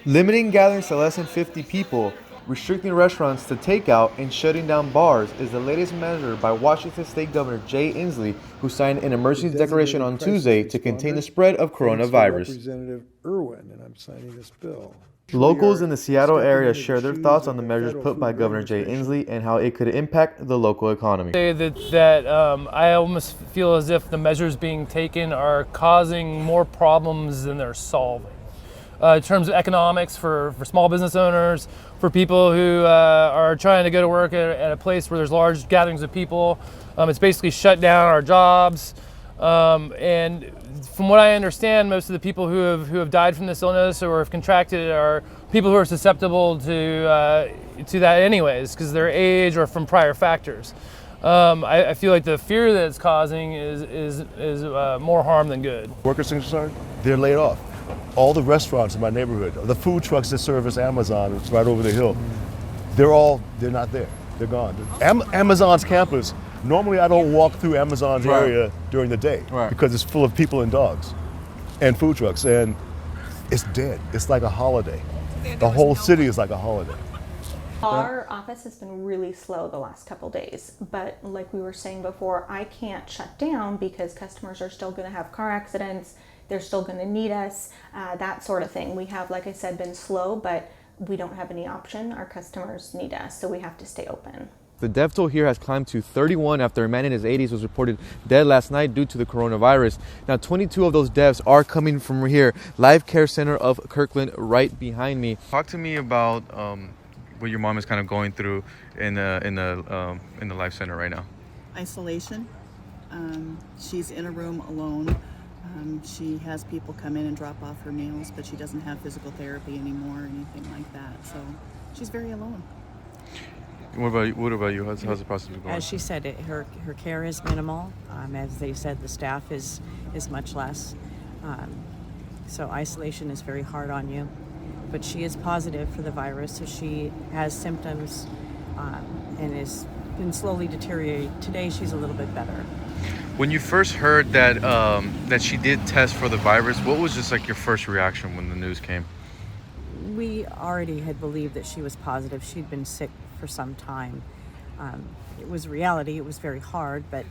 Limiting gatherings to less than 50 people, restricting restaurants to takeout, and shutting down bars is the latest measure by Washington State Governor Jay Inslee, who signed an emergency declaration on Tuesday to contain the spread of coronavirus. Representative Irwin, and I'm signing this bill. Locals in the Seattle area share their thoughts on the measures put by Governor Jay Inslee and how it could impact the local economy. I almost feel as if the measures being taken are causing more problems than they're solving. In terms of economics for small business owners, for people who are trying to go to work at a place where there's large gatherings of people, it's basically shut down our jobs. And from what I understand, most of the people who have died from this illness or have contracted it are people who are susceptible to that anyways, because of their age or from prior factors. I feel like the fear that it's causing is more harm than good. Workers concerned, they're laid off. All the restaurants in my neighborhood, the food trucks that service Amazon, it's right over the hill, they're not there. They're gone. Amazon's campus, normally I don't walk through Amazon's area during the day because it's full of people and dogs and food trucks, and it's dead. It's like a holiday. The whole city is like a holiday. Our office has been really slow the last couple days, but like we were saying before, I can't shut down because customers are still going to have car accidents. They're still going to need us, that sort of thing. We have, like I said, been slow, but we don't have any option. Our customers need us, so we have to stay open. The death toll here has climbed to 31 after a man in his 80s was reported dead last night due to the coronavirus. Now, 22 of those deaths are coming from here, Life Care Center of Kirkland, right behind me. Talk to me about what your mom is kind of going through in the Life Center right now. Isolation. She's in a room alone. She has people come in and drop off her nails, but she doesn't have physical therapy anymore or anything like that. So she's very alone. What about you? How's the process going? As she said, her care is minimal. As they said, the staff is much less. So isolation is very hard on you. But she is positive for the virus, so she has symptoms and has been slowly deteriorating. Today, she's a little bit better. When you first heard that she did test for the virus, what was just like your first reaction when the news came? We already had believed that she was positive. She'd been sick for some time. It was reality. It was very hard, but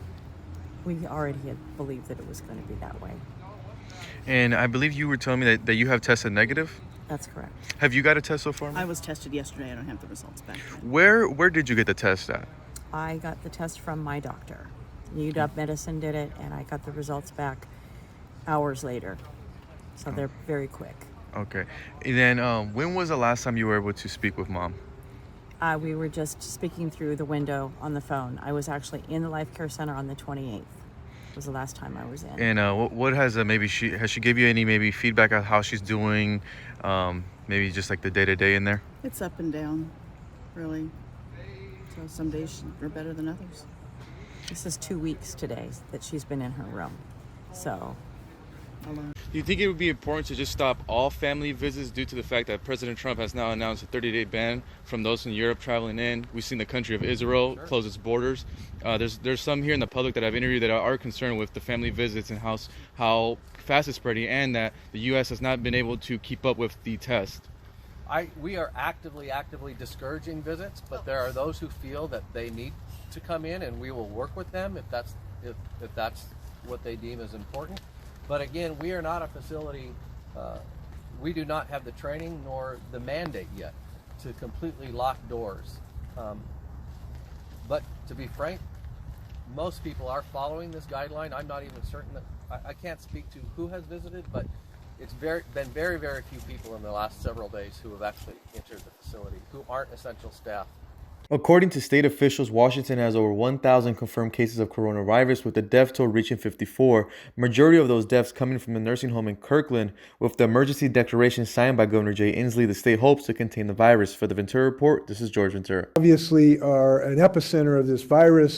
we already had believed that it was going to be that way. And I believe you were telling me that you have tested negative? That's correct. Have you got a test so far? I was tested yesterday. I don't have the results back yet. Where did you get the test at? I got the test from my doctor. UW Medicine did it, and I got the results back hours later. So they're very quick. Okay. And then when was the last time you were able to speak with Mom? We were just speaking through the window on the phone. I was actually in the Life Care Center on the 28th. Was the last time I was in. And what has has she give you any maybe feedback on how she's doing? Maybe just like the day-to-day in there? It's up and down, really. So some days are better than others. This is 2 weeks today that she's been in her room. So Alone. Do you think it would be important to just stop all family visits due to the fact that President Trump has now announced a 30-day ban from those from Europe traveling in? We've seen the country of Israel close its borders. There's some here in the public that I've interviewed that are concerned with the family visits and how fast it's spreading, and that the U.S. has not been able to keep up with the test. We are actively discouraging visits, but there are those who feel that they need to come in, and we will work with them if that's what they deem as important. But again, we are not a facility, we do not have the training nor the mandate yet to completely lock doors. But to be frank, most people are following this guideline. I'm not even certain that, I can't speak to who has visited, but it's been very, very few people in the last several days who have actually entered the facility, who aren't essential staff. According to state officials, Washington has over 1,000 confirmed cases of coronavirus, with the death toll reaching 54. Majority of those deaths coming from the nursing home in Kirkland. With the emergency declaration signed by Governor Jay Inslee, the state hopes to contain the virus. For the Ventura Report, this is George Ventura. Obviously are an epicenter of this virus.